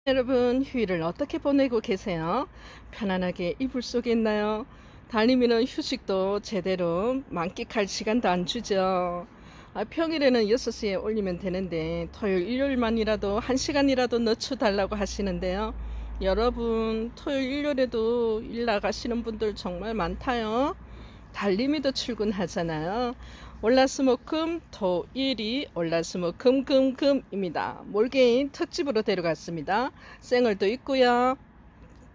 여러분, 휴일을 어떻게 보내고 계세요? 편안하게 이불 속에 있나요? 달님이는 휴식도 제대로 만끽할 시간도 안 주죠. 평일에는 6시에 올리면 되는데 토요일 일요일만이라도 1시간이라도 늦춰달라고 하시는데요. 여러분, 토요일 일요일에도 일 나가시는 분들 정말 많다요. 달님이도 출근하잖아요. 월화수목금 토일이 월화수목금금금입니다. 몰개인 특집으로 데려갔습니다. 생얼도 있고요,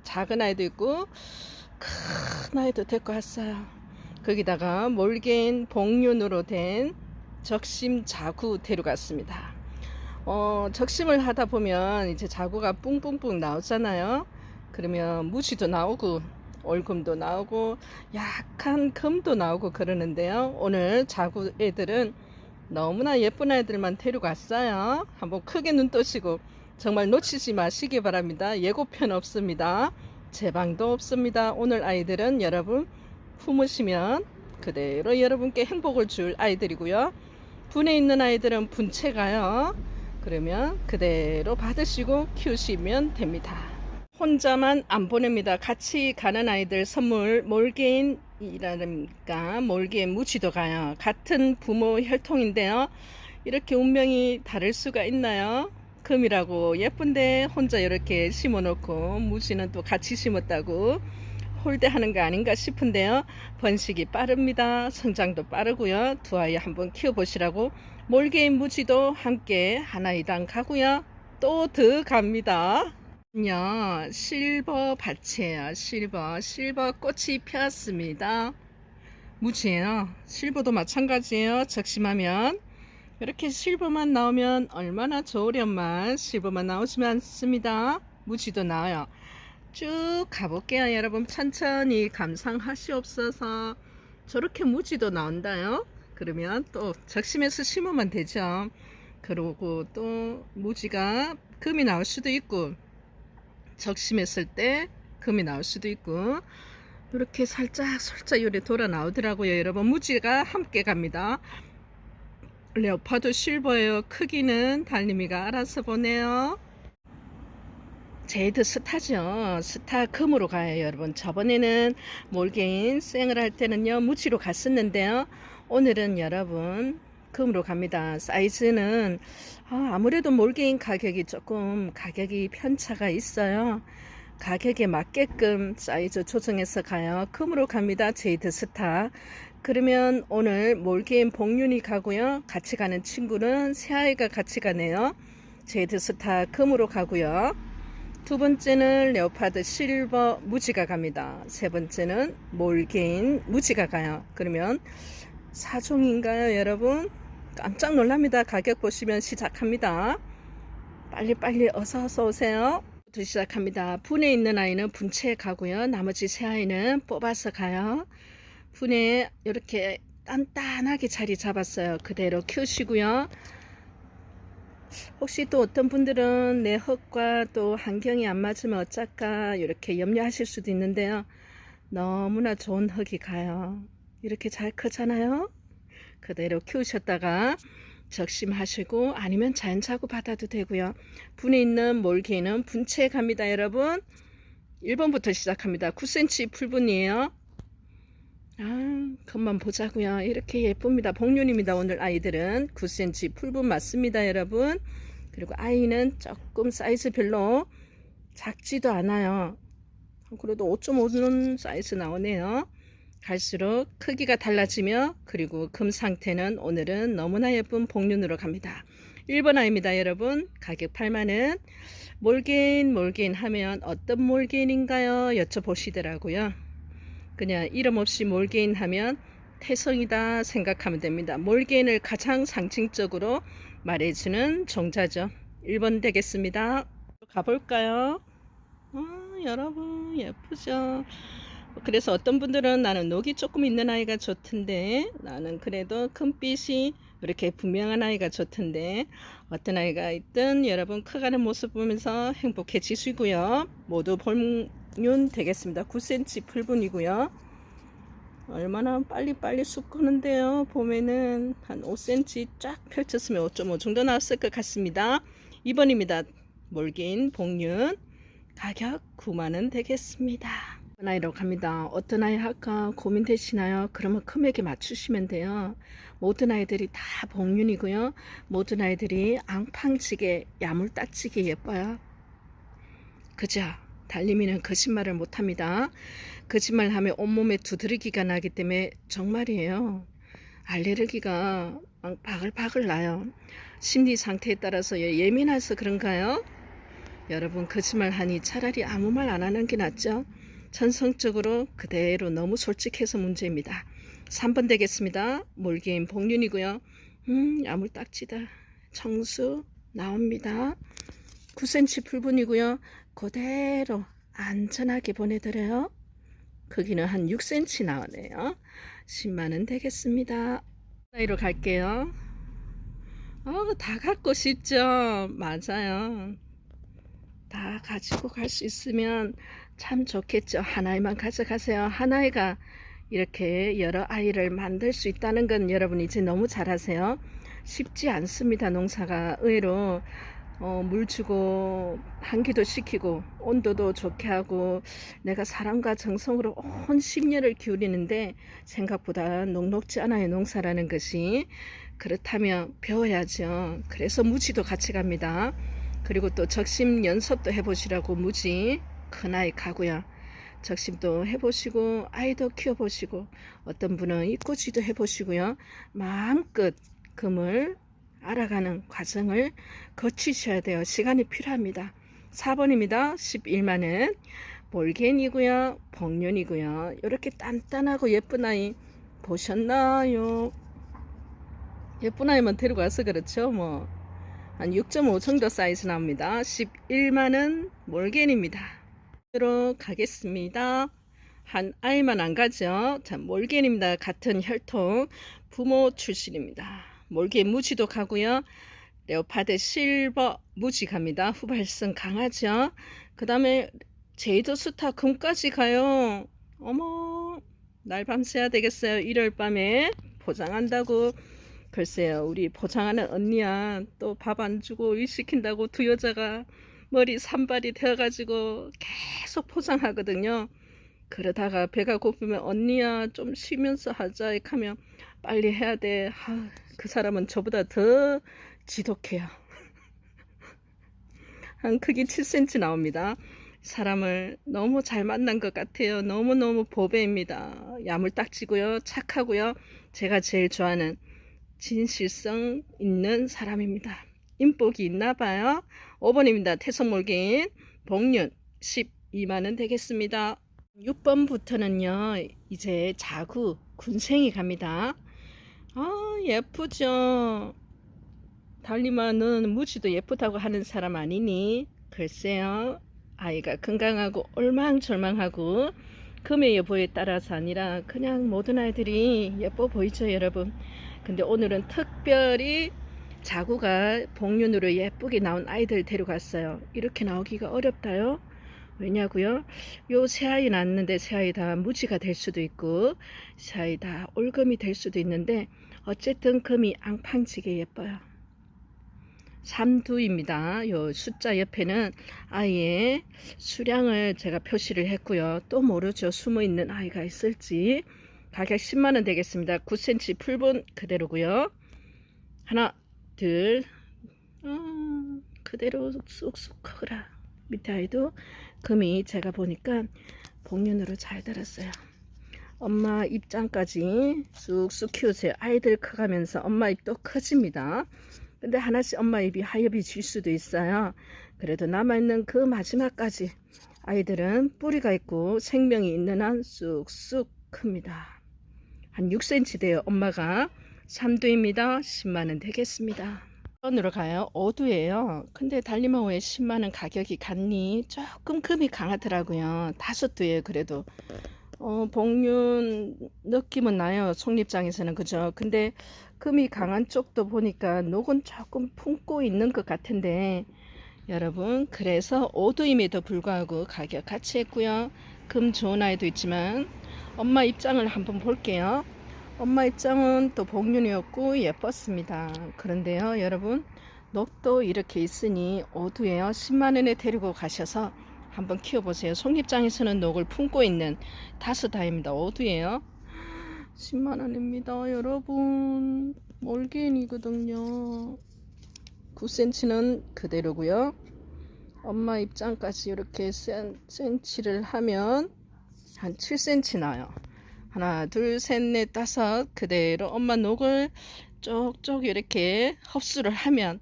작은 아이도 있고 큰 아이도 데리고 왔어요. 거기다가 몰개인 복륜으로 된 적심 자구 데려갔습니다. 적심을 하다 보면 이제 자구가 뿡뿡뿡 나오잖아요. 그러면 무지도 나오고 올금도 나오고 약한 금도 나오고 그러는데요. 오늘 자구 애들은 너무나 예쁜 아이들만 데려갔어요. 한번 크게 눈 뜨시고 정말 놓치지 마시기 바랍니다. 예고편 없습니다. 제방도 없습니다. 오늘 아이들은 여러분 품으시면 그대로 여러분께 행복을 줄 아이들이고요. 분에 있는 아이들은 분채가요. 그러면 그대로 받으시고 키우시면 됩니다. 혼자만 안 보냅니다. 같이 가는 아이들 선물 몰개인이라니까 몰개인 무지도 가요. 같은 부모 혈통인데요. 이렇게 운명이 다를 수가 있나요? 금이라고 예쁜데 혼자 이렇게 심어놓고 무지는 또 같이 심었다고 홀대하는 거 아닌가 싶은데요. 번식이 빠릅니다. 성장도 빠르고요. 두 아이 한번 키워보시라고 몰개인 무지도 함께 한 아이당 가고요. 또 더 갑니다. 실버 밭이에요. 실버 꽃이 피었습니다. 무지예요. 실버도 마찬가지예요. 적심하면 이렇게 실버만 나오면 얼마나 좋으련만. 실버만 나오지만 않습니다. 무지도 나와요. 쭉 가볼게요. 여러분 천천히 감상하시옵소서. 저렇게 무지도 나온다요. 그러면 또 적심해서 심으면 되죠. 그리고 또 무지가 금이 나올 수도 있고 적심했을 때 금이 나올 수도 있고 이렇게 살짝 요래 돌아 나오더라고요. 여러분 무지가 함께 갑니다. 레오파드 실버예요. 크기는 달님이가 알아서 보내요. 제이드 스타죠. 스타 금으로 가요. 여러분 저번에는 몰개인 생을 할 때는요 무지로 갔었는데요. 오늘은 여러분 금으로 갑니다. 사이즈는 아무래도 몰개인 가격이 조금 가격이 편차가 있어요. 가격에 맞게끔 사이즈 조정해서 가요. 금으로 갑니다. 제이드 스타. 그러면 오늘 몰개인 복륜이 가고요. 같이 가는 친구는 새아이가 같이 가네요. 제이드 스타 금으로 가고요. 두 번째는 레오파드 실버 무지가 갑니다. 세 번째는 몰개인 무지가 가요. 그러면 4종인가요 여러분? 깜짝 놀랍니다. 가격 보시면 시작합니다. 빨리 어서 오세요. 부터 시작합니다. 분에 있는 아이는 분채 가고요. 나머지 세 아이는 뽑아서 가요. 분에 이렇게 단단하게 자리 잡았어요. 그대로 키우시고요. 혹시 또 어떤 분들은 내 흙과 또 환경이 안 맞으면 어쩔까 이렇게 염려하실 수도 있는데요. 너무나 좋은 흙이 가요. 이렇게 잘 크잖아요. 그대로 키우셨다가 적심하시고 아니면 자연자구 받아도 되고요. 분에 있는 몰개는 분채 갑니다. 여러분 1번부터 시작합니다. 9cm 풀분이에요. 그만 보자고요. 이렇게 예쁩니다. 복륜입니다. 오늘 아이들은 9cm 풀분 맞습니다. 여러분 그리고 아이는 조금 사이즈별로 작지도 않아요. 그래도 5.5는 사이즈 나오네요. 갈수록 크기가 달라지며 그리고 금 상태는 오늘은 너무나 예쁜 복륜으로 갑니다. 1번 아이입니다. 여러분 가격 8만원. 몰개인 하면 어떤 몰개인인가요 여쭤보시더라고요. 그냥 이름 없이 몰개인 하면 태성이다 생각하면 됩니다. 몰개인을 가장 상징적으로 말해주는 종자죠. 1번 되겠습니다. 가볼까요? 여러분 예쁘죠? 그래서 어떤 분들은 나는 녹이 조금 있는 아이가 좋던데 나는 그래도 금빛이 이렇게 분명한 아이가 좋던데 어떤 아이가 있든 여러분 커가는 모습 보면서 행복해지시고요. 모두 복륜 되겠습니다. 9cm 풀분이고요. 얼마나 빨리빨리 쑥 크는데요. 봄에는 한 5cm 쫙 펼쳤으면 5.5 정도 나왔을 것 같습니다. 2번입니다. 몰긴 복륜. 가격 9만원 되겠습니다. 어떤 아이로 갑니다. 어떤 아이 할까 고민되시나요? 그러면 금액에 맞추시면 돼요. 모든 아이들이 다 복륜이고요. 모든 아이들이 앙팡지게 야물딱지게 예뻐요. 그죠? 달림이는 거짓말을 못합니다. 거짓말하면 온몸에 두드러기가 나기 때문에 정말이에요. 알레르기가 바글바글 나요. 심리 상태에 따라서 예민해서 그런가요? 여러분 거짓말하니 차라리 아무 말 안 하는 게 낫죠. 전성적으로 그대로 너무 솔직해서 문제입니다. 3번 되겠습니다. 몰개인 복륜이고요. 야물딱지다. 청수 나옵니다. 9cm 풀분이고요. 그대로 안전하게 보내드려요. 거기는 한 6cm 나오네요. 10만원 되겠습니다. 나이로 갈게요. 다 갖고 싶죠? 맞아요. 다 가지고 갈 수 있으면 참 좋겠죠. 하나에만 가져가세요. 하나에가 이렇게 여러 아이를 만들 수 있다는 건 여러분 이제 너무 잘 아세요. 쉽지 않습니다. 농사가 의외로 물 주고 환기도 시키고 온도도 좋게 하고 내가 사랑과 정성으로 온 10년을 기울이는데 생각보다 녹록지 않아요. 농사라는 것이. 그렇다면 배워야죠. 그래서 무지도 같이 갑니다. 그리고 또 적심 연습도 해보시라고 무지 큰 아이 가고요. 적심도 해보시고 아이도 키워보시고 어떤 분은 입꼬지도 해보시고요. 마음껏 금을 알아가는 과정을 거치셔야 돼요. 시간이 필요합니다. 4번입니다. 11만원 몰겐이고요. 복륜이고요. 이렇게 단단하고 예쁜 아이 보셨나요? 예쁜 아이만 데리고 와서 그렇죠. 뭐 한 6.5 정도 사이즈 나옵니다. 11만원 몰겐입니다. 으로 가겠습니다. 한 아이만 안 가죠. 자, 몰겐입니다. 같은 혈통 부모 출신입니다. 몰겐 무지도 가고요. 레오파드 실버 무지 갑니다. 후발성 강하죠. 그 다음에 제이도 스타 금까지 가요. 어머 날 밤새야 되겠어요. 일요일 밤에 포장한다고. 글쎄요 우리 포장하는 언니야 또 밥 안 주고 일 시킨다고 두 여자가 머리 산발이 되어가지고 계속 포장하거든요. 그러다가 배가 고프면 언니야 좀 쉬면서 하자 하면 빨리 해야 돼. 그 사람은 저보다 더 지독해요. 한 크기 7cm 나옵니다. 사람을 너무 잘 만난 것 같아요. 너무너무 보배입니다. 야물딱지고요. 착하고요. 제가 제일 좋아하는 진실성 있는 사람입니다. 인복이 있나봐요. 5번입니다. 태성몰긴 복륜 12만원 되겠습니다. 6번부터는요 이제 자구 군생이 갑니다. 예쁘죠. 달리마 너는 무지도 예쁘다고 하는 사람 아니니? 글쎄요 아이가 건강하고 올망졸망하고 금의 여부에 따라서 아니라 그냥 모든 아이들이 예뻐 보이죠 여러분. 근데 오늘은 특별히 자구가 복륜으로 예쁘게 나온 아이들 데려갔어요. 이렇게 나오기가 어렵다요. 왜냐고요? 요 새 아이 낳았는데 새 아이 다 무지가 될 수도 있고 새 아이 다 올금이 될 수도 있는데 어쨌든 금이 앙팡지게 예뻐요. 3두입니다. 요 숫자 옆에는 아이의 수량을 제가 표시를 했고요. 또 모르죠. 숨어있는 아이가 있을지. 가격 10만원 되겠습니다. 9cm 풀분 그대로고요. 하나 둘 그대로 쑥쑥 커라. 밑에 아이도 금이 제가 보니까 복륜으로 잘 들었어요. 엄마 입장까지 쑥쑥 키우세요. 아이들 커가면서 엄마 입도 커집니다. 근데 하나씩 엄마 입이 하엽이 질 수도 있어요. 그래도 남아있는 그 마지막까지 아이들은 뿌리가 있고 생명이 있는 한 쑥쑥 큽니다. 한 6cm 돼요. 엄마가 3두입니다. 10만원 되겠습니다. 1번으로 가요. 5두예요. 근데 달리마호에 10만원 가격이 같니? 조금 금이 강하더라고요. 5두예요. 그래도 복륜 느낌은 나요. 속립장에서는 그죠. 근데 금이 강한 쪽도 보니까 녹은 조금 품고 있는 것 같은데 여러분 그래서 5두임에도 불구하고 가격 같이 했고요. 금 좋은 아이도 있지만 엄마 입장을 한번 볼게요. 엄마 입장은 또 복륜이었고 예뻤습니다. 그런데요 여러분, 녹도 이렇게 있으니 오두예요. 10만원에 데리고 가셔서 한번 키워보세요. 속립장에서는 녹을 품고 있는 다스다입니다. 오두예요. 10만원입니다 여러분. 몰개인이거든요. 9cm는 그대로고요. 엄마 입장까지 이렇게 센치를 하면 한 7cm 나요. 하나 둘 셋 넷 다섯. 그대로 엄마 녹을 쪽쪽 이렇게 흡수를 하면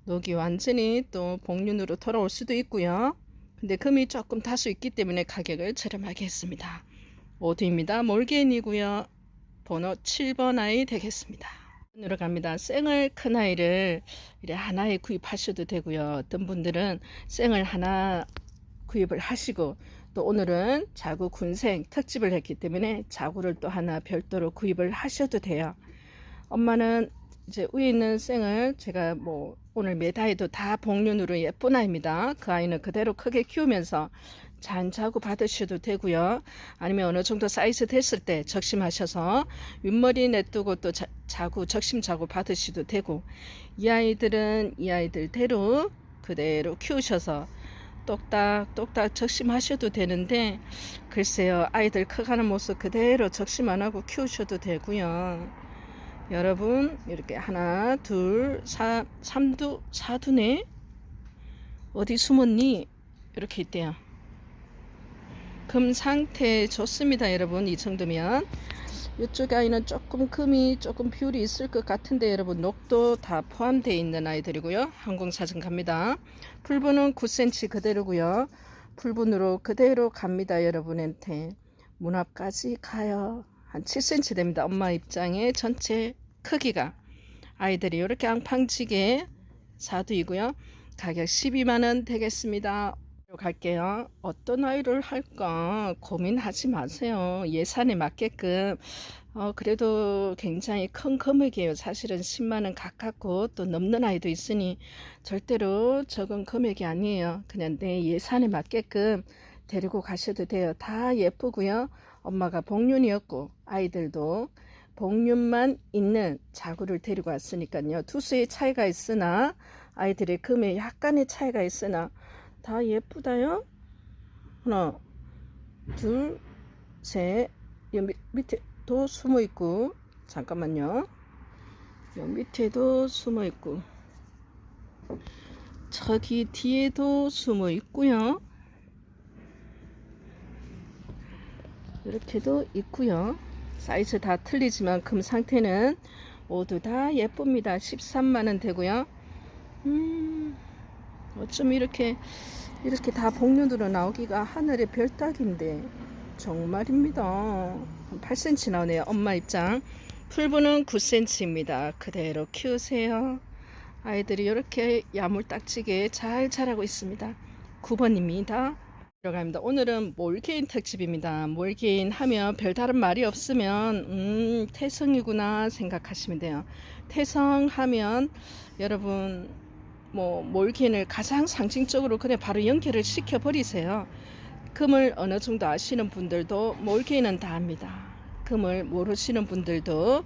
녹이 완전히 또 복륜으로 돌아올 수도 있고요. 근데 금이 조금 다수 있기 때문에 가격을 저렴하게 했습니다. 오두입니다. 몰개인이고요. 번호 7번 아이 되겠습니다. 으로 갑니다. 생을 큰 아이를 이래 하나에 구입하셔도 되고요. 어떤 분들은 생을 하나 구입을 하시고 또 오늘은 자구 군생 특집을 했기 때문에 자구를 또 하나 별도로 구입을 하셔도 돼요. 엄마는 이제 위에 있는 생을 제가 뭐 오늘 매다해도 다 복륜으로 예쁜 아이입니다. 그 아이는 그대로 크게 키우면서 잔자구 받으셔도 되고요. 아니면 어느 정도 사이즈 됐을 때 적심하셔서 윗머리 내두고 또 자구 적심 자구 받으셔도 되고, 이 아이들은 이 아이들대로 그대로 키우셔서 똑딱똑딱 적심하셔도 되는데, 글쎄요 아이들 커가는 모습 그대로 적심 안하고 키우셔도 되고요. 여러분 이렇게 하나 둘 삼두 사두네 어디 숨었니 이렇게 있대요. 금 상태 좋습니다 여러분. 이 정도면 이쪽 아이는 조금 금이 조금 비율이 있을 것 같은데 여러분, 녹도 다 포함되어 있는 아이들이고요. 항공사진 갑니다. 풀분은 9cm 그대로고요. 풀분으로 그대로 갑니다. 여러분한테 문 앞까지 가요. 한 7cm 됩니다. 엄마 입장에 전체 크기가. 아이들이 이렇게 앙팡지게 사두이고요. 가격 12만원 되겠습니다. 갈게요. 어떤 아이를 할까 고민하지 마세요. 예산에 맞게끔. 그래도 굉장히 큰 금액이에요. 사실은 10만원 가깝고 또 넘는 아이도 있으니 절대로 적은 금액이 아니에요. 그냥 내 예산에 맞게끔 데리고 가셔도 돼요. 다 예쁘고요. 엄마가 복륜이었고 아이들도 복륜만 있는 자구를 데리고 왔으니까요. 두수의 차이가 있으나 아이들의 금에 약간의 차이가 있으나 다 예쁘다요. 하나 둘 셋. 밑에도 숨어 있고, 잠깐만요, 요 밑에도 숨어 있고 저기 뒤에도 숨어 있고요. 이렇게도 있고요. 사이즈 다 틀리지만 금 상태는 모두 다 예쁩니다. 13만원 되고요. 어쩜 이렇게 다 복륜으로 나오기가 하늘의 별따기인데 정말입니다. 8cm 나오네요. 엄마 입장. 풀분은 9cm입니다. 그대로 키우세요. 아이들이 이렇게 야물딱지게 잘 자라고 있습니다. 9번입니다. 들어갑니다. 오늘은 몰개인 특집입니다. 몰개인 하면 별다른 말이 없으면 태성이구나 생각하시면 돼요. 태성하면 여러분 뭐 몰개인을 가장 상징적으로 그냥 바로 연결을 시켜 버리세요. 금을 어느 정도 아시는 분들도 몰개인은 다 압니다. 금을 모르시는 분들도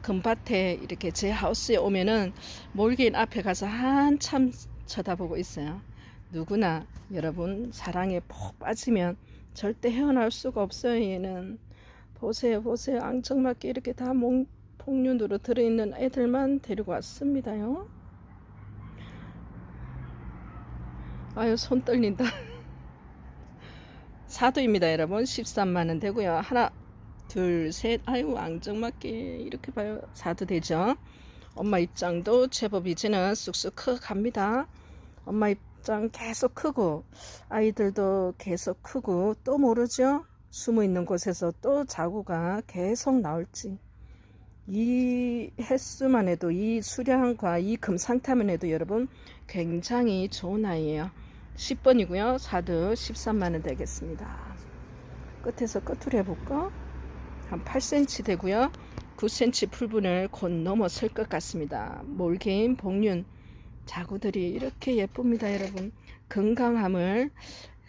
금밭에 이렇게 제 하우스에 오면은 몰개인 앞에 가서 한참 쳐다보고 있어요. 누구나 여러분 사랑에 푹 빠지면 절대 헤어날 수가 없어요. 얘는 보세요 보세요. 앙증맞게 이렇게 다 복륜으로 들어있는 애들만 데리고 왔습니다요. 아유 손 떨린다. 사두입니다 여러분. 13만원 되고요. 하나 둘 셋. 아유 앙증맞게 이렇게 봐요. 사두 되죠. 엄마 입장도 제법 이제는 쑥쑥 커 갑니다. 엄마 입장 계속 크고 아이들도 계속 크고, 또 모르죠, 숨어 있는 곳에서 또 자구가 계속 나올지. 이 횟수만 해도, 이 수량과 이 금 상태만 해도 여러분 굉장히 좋은 아이예요. 10번이고요. 사두 13만원 되겠습니다. 끝에서 끝으로 해볼까? 한 8cm 되고요. 9cm 풀분을 곧 넘어설 것 같습니다. 몰개인 복륜 자구들이 이렇게 예쁩니다. 여러분 건강함을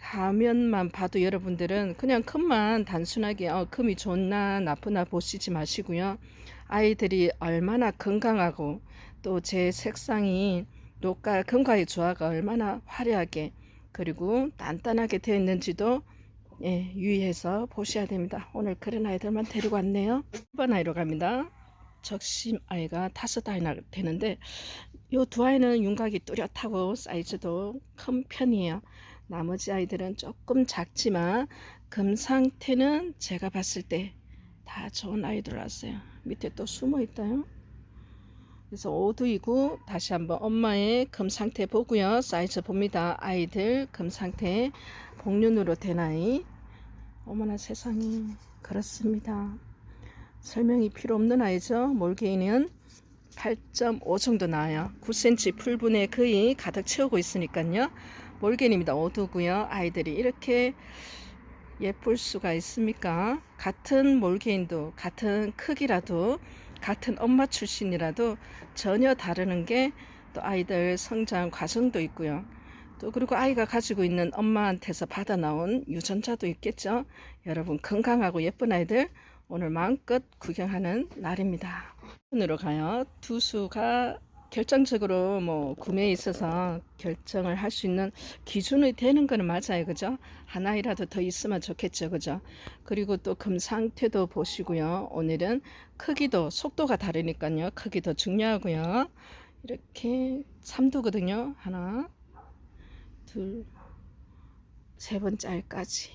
화면만 봐도 여러분들은 그냥 큼만 단순하게 큼이 좋나 나쁘나 보시지 마시고요. 아이들이 얼마나 건강하고 또 제 색상이 녹과 금과의 조화가 얼마나 화려하게 그리고 단단하게 되어 있는지도 유의해서 보셔야 됩니다. 오늘 그런 아이들만 데리고 왔네요. 1번 아이로 갑니다. 적심 아이가 5아이나 되는데 요 두 아이는 윤곽이 뚜렷하고 사이즈도 큰 편이에요. 나머지 아이들은 조금 작지만 금 상태는 제가 봤을 때 다 좋은 아이들 왔어요. 밑에 또 숨어 있다요. 그래서 오두이고 다시 한번 엄마의 금 상태 보고요. 사이즈 봅니다. 아이들 금 상태 복륜으로 된 아이. 어머나 세상에 그렇습니다. 설명이 필요 없는 아이죠. 몰개이는 8.5 정도 나와요. 9cm 풀분에 거의 가득 채우고 있으니까요. 몰개입니다. 오두고요. 아이들이 이렇게 예쁠 수가 있습니까? 같은 몰개인도 같은 크기라도 같은 엄마 출신이라도 전혀 다르는 게 또 아이들 성장 과정도 있고요. 또 그리고 아이가 가지고 있는 엄마한테서 받아 나온 유전자도 있겠죠. 여러분 건강하고 예쁜 아이들 오늘 마음껏 구경하는 날입니다. 으로 가요. 두 수가 결정적으로 구매에 있어서 결정을 할 수 있는 기준이 되는 거는 맞아요. 그죠? 하나이라도 더 있으면 좋겠죠. 그죠? 그리고 또 금 상태도 보시고요. 오늘은 크기도 속도가 다르니까요. 크기도 중요하고요. 이렇게 3두거든요. 하나, 둘, 세 번째 알까지.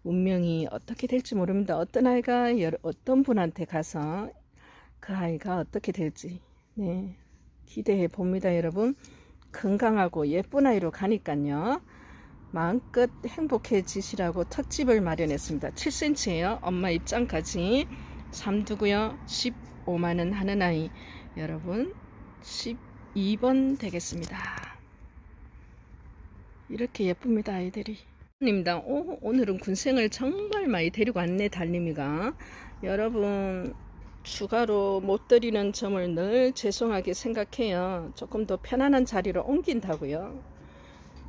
운명이 어떻게 될지 모릅니다. 어떤 아이가 어떤 분한테 가서 그 아이가 어떻게 될지 기대해 봅니다. 여러분 건강하고 예쁜 아이로 가니까요. 마음껏 행복해지시라고 특집을 마련했습니다. 7cm예요. 엄마 입장까지 3두고요. 15만원 하는 아이 여러분 12번 되겠습니다. 이렇게 예쁩니다. 아이들이. 입니다. 오늘은 군생을 정말 많이 데리고 왔네. 달님이가. 여러분 추가로 못 드리는 점을 늘 죄송하게 생각해요. 조금 더 편안한 자리로 옮긴다고요.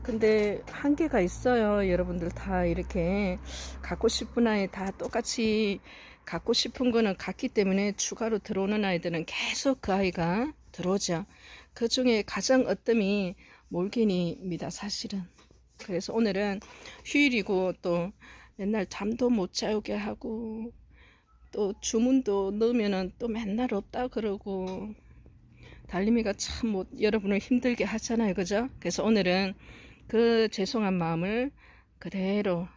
근데 한계가 있어요. 여러분들 다 이렇게 갖고 싶은 아이 다 똑같이 갖고 싶은 거는 같기 때문에 추가로 들어오는 아이들은 계속 그 아이가 들어오죠. 그 중에 가장 어뜸이 몰개입니다. 사실은. 그래서 오늘은 휴일이고 또 맨날 잠도 못 자게 하고 또 주문도 넣으면은 또 맨날 없다 그러고 달림이가 참 여러분을 힘들게 하잖아요. 그죠? 그래서 오늘은 그 죄송한 마음을 그대로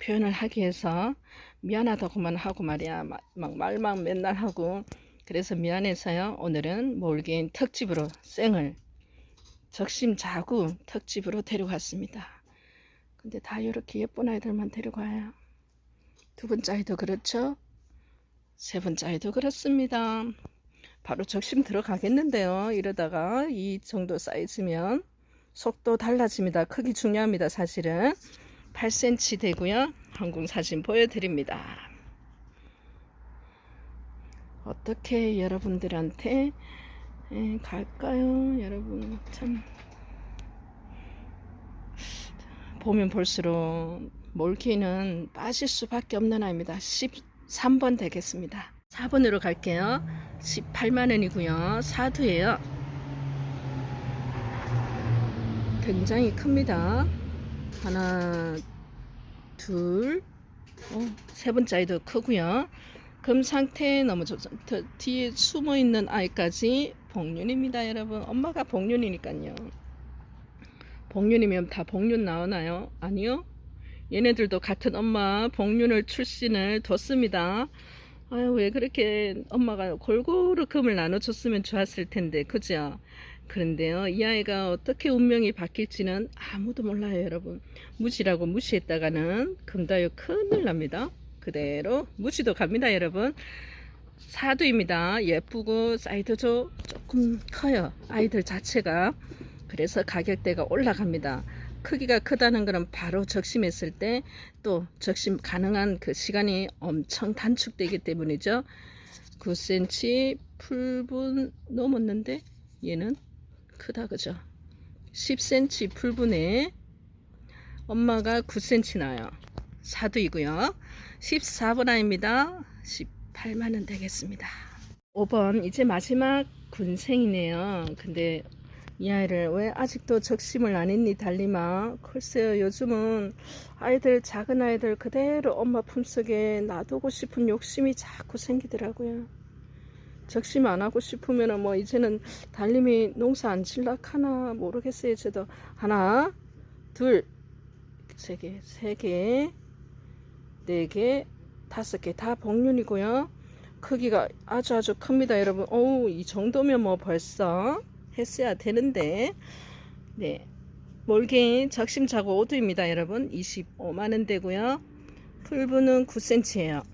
표현을 하기 위해서 미안하다고만 하고 말이야. 막 말만 맨날 하고 그래서 미안해서요. 오늘은 몰개인 특집으로 생을 적심 자구 특집으로 데려갔습니다. 근데 다 이렇게 예쁜 아이들만 데려가요. 두 번째 아이도 그렇죠. 세 번째 아이도 그렇습니다. 바로 적심 들어가겠는데요. 이러다가 이 정도 사이즈면 속도 달라집니다. 크기 중요합니다. 사실은 8cm 되고요. 항공 사진 보여드립니다. 어떻게 여러분들한테 갈까요? 여러분 참 보면 볼수록 몰개는 빠질 수밖에 없는 아이입니다. 13번 되겠습니다. 4번으로 갈게요. 18만원이고요. 사두예요. 굉장히 큽니다. 하나, 둘, 세 번째 아이도 크고요. 금 상태 너무 좋습니다. 뒤에 숨어 있는 아이까지 복륜입니다. 여러분 엄마가 복륜이니까요. 복륜이면 다 복륜 나오나요? 아니요. 얘네들도 같은 엄마 복륜을 출신을 뒀습니다. 아유 왜 그렇게 엄마가 골고루 금을 나눠줬으면 좋았을 텐데 그죠? 그런데요 이 아이가 어떻게 운명이 바뀔지는 아무도 몰라요. 여러분 무지라고 무시했다가는 금다요 큰일 납니다. 그대로 무지도 갑니다. 여러분 사두입니다. 예쁘고 사이즈도 조금 커요. 아이들 자체가. 그래서 가격대가 올라갑니다. 크기가 크다는 것은 바로 적심했을 때 또 적심 가능한 그 시간이 엄청 단축되기 때문이죠. 9cm 풀분 넘었는데 얘는 크다 그죠? 10cm 풀분에 엄마가 9cm 나요. 사두이고요. 14번 아입니다. 18만원 되겠습니다. 5번 이제 마지막 군생이네요. 근데 이 아이를 왜 아직도 적심을 안 했니 달리마. 글쎄요, 요즘은 아이들, 작은 아이들 그대로 엄마 품속에 놔두고 싶은 욕심이 자꾸 생기더라고요. 적심 안 하고 싶으면 뭐 이제는 달림이 농사 안 질락하나 모르겠어요. 저도 하나 둘 세 개, 세 개, 네 개, 다섯 개 다 복륜이고요. 크기가 아주 큽니다, 여러분. 어우, 이 정도면 뭐 벌써 했어야 되는데. 네, 몰개인 적심자고 오두입니다, 여러분. 25만원 되고요. 풀분은 9cm예요.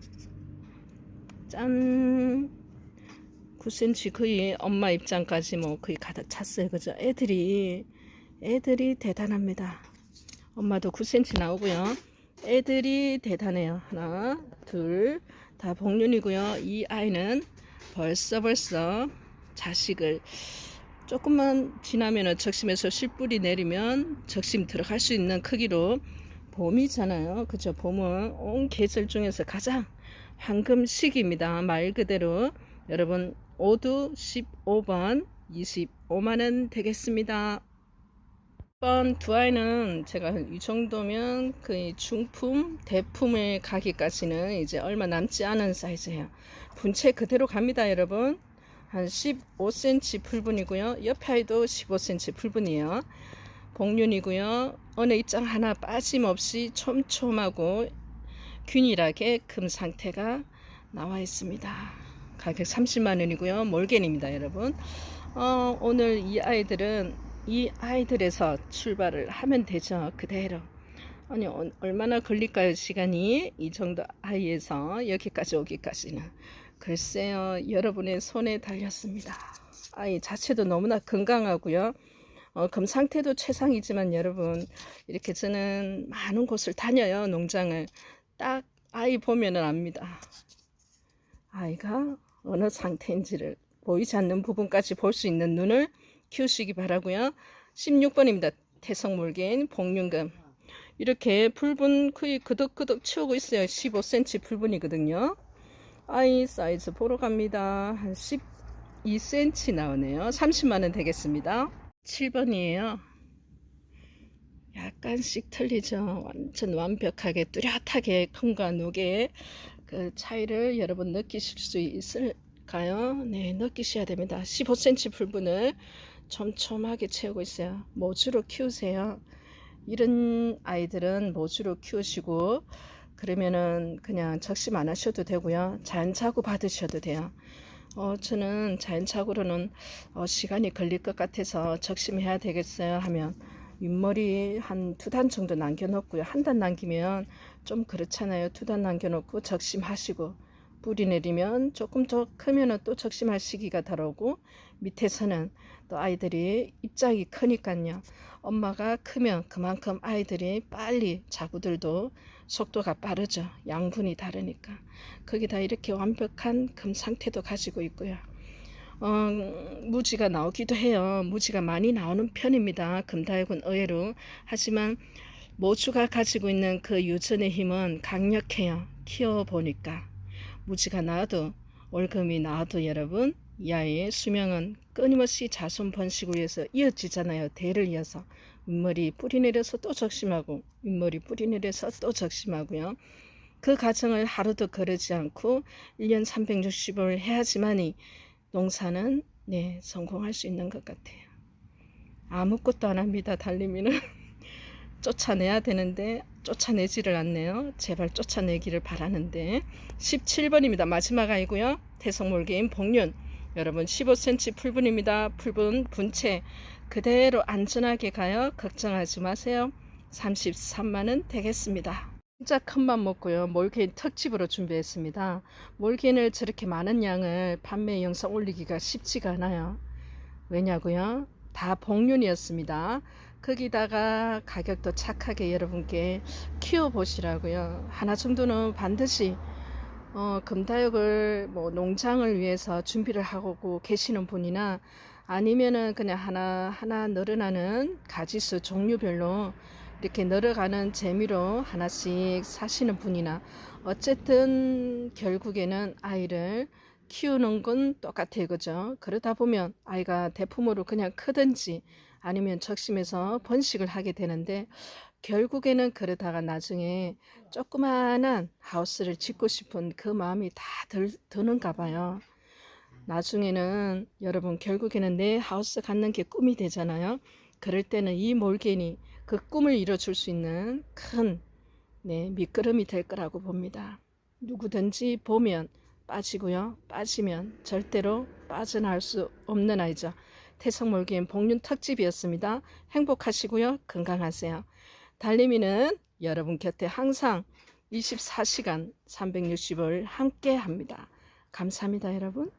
짠. 9cm 거의 엄마 입장까지 뭐 거의 가득 찼어요. 그죠? 애들이 대단합니다. 엄마도 9cm 나오고요. 애들이 대단해요. 하나, 둘, 다 복륜이고요. 이 아이는 벌써 자식을 조금만 지나면은 적심에서 실뿌리 내리면 적심 들어갈 수 있는 크기로, 봄이잖아요. 그죠? 봄은 온 계절 중에서 가장 황금 시기입니다. 말 그대로. 여러분, 오두 15번 25만원 되겠습니다. 이번 두 아이는 제가 이 정도면 거의 중품, 대품을 가기까지는 이제 얼마 남지 않은 사이즈예요. 분체 그대로 갑니다, 여러분. 한 15cm 풀분이고요. 옆에 아이도 15cm 풀분이에요. 복륜이고요. 어느 입장 하나 빠짐없이 촘촘하고 균일하게 금 상태가 나와 있습니다. 가격 30만원이고요. 몰겐입니다, 여러분. 오늘 이 아이들에서 출발을 하면 되죠. 그대로. 아니, 얼마나 걸릴까요, 시간이? 이 정도 아이에서 여기까지 오기까지는. 글쎄요, 여러분의 손에 달렸습니다. 아이 자체도 너무나 건강하고요. 금 상태도 최상이지만 여러분, 이렇게 저는 많은 곳을 다녀요, 농장을. 딱 아이 보면은 압니다. 아이가 어느 상태인지를 보이지 않는 부분까지 볼 수 있는 눈을 키우시기 바라고요. 16번입니다. 태성몰개인 복륜금. 이렇게 풀분 거의 그덕그덕 치우고 있어요. 15cm 풀분이거든요. 아이 사이즈 보러 갑니다. 한 12cm 나오네요. 30만원 되겠습니다. 7번이에요. 약간씩 틀리죠. 완전 완벽하게 뚜렷하게 큼과 녹의 그 차이를 여러분 느끼실 수 있을까요? 네, 느끼셔야 됩니다. 15cm 풀분을 촘촘하게 채우고 있어요. 모주로 키우세요. 이런 아이들은 모주로 키우시고, 그러면은 그냥 적심 안 하셔도 되고요. 자연차고 받으셔도 돼요. 저는 자연차고로는 시간이 걸릴 것 같아서 적심해야 되겠어요 하면 윗머리 한 2단 정도 남겨놓고요. 한 단 남기면 좀 그렇잖아요. 2단 남겨놓고 적심하시고, 뿌리 내리면 조금 더 크면은 또 적심할 시기가 다르고, 밑에서는 또 아이들이 입장이 크니까요. 엄마가 크면 그만큼 아이들이 빨리, 자구들도 속도가 빠르죠. 양분이 다르니까. 거기다 이렇게 완벽한 금 상태도 가지고 있고요. 무지가 나오기도 해요. 무지가 많이 나오는 편입니다. 금다육은 의외로. 하지만 모주가 가지고 있는 그 유전의 힘은 강력해요. 키워보니까. 무지가 나와도, 올금이 나와도 여러분, 이 아이의 수명은 끊임없이 자손 번식을 위해서 이어지잖아요. 대를 이어서. 윗머리 뿌리 내려서 또 적심하고, 윗머리 뿌리 내려서 또 적심하고요. 그 과정을 하루도 거르지 않고 1년 360을 해야지만이 농사는 성공할 수 있는 것 같아요. 아무것도 안 합니다. 달림이는. 쫓아내야 되는데 쫓아내지를 않네요. 제발 쫓아내기를 바라는데. 17번입니다. 마지막 아이고요. 태성몰개인 복륜. 여러분 15cm 풀분입니다. 풀분 분체 그대로 안전하게 가요. 걱정하지 마세요. 33만원 되겠습니다. 진짜 큰맘 먹고요. 몰개인 특집으로 준비했습니다. 몰개인을 저렇게 많은 양을 판매 영상 올리기가 쉽지가 않아요. 왜냐고요? 다 복륜이었습니다. 거기다가 가격도 착하게 여러분께 키워보시라고요. 하나 정도는 반드시 금다육을 뭐 농장을 위해서 준비를 하고 계시는 분이나, 아니면은 그냥 하나 늘어나는 가지수 종류별로 이렇게 늘어가는 재미로 하나씩 사시는 분이나 어쨌든 결국에는 아이를 키우는 건 똑같아요. 그죠? 그러다 보면 아이가 대품으로 그냥 크든지 아니면 적심해서 번식을 하게 되는데 결국에는 그러다가 나중에 조그마한 하우스를 짓고 싶은 그 마음이 다 드는가 봐요. 나중에는 여러분 결국에는 내 하우스 갖는 게 꿈이 되잖아요. 그럴 때는 이 몰개니 그 꿈을 이뤄줄 수 있는 큰 밑거름이 될 거라고 봅니다. 누구든지 보면 빠지고요. 빠지면 절대로 빠져나올 수 없는 아이죠. 태성몰개인 복륜 특집이었습니다. 행복하시고요. 건강하세요. 달림이는 여러분 곁에 항상 24시간 360을 함께 합니다. 감사합니다, 여러분.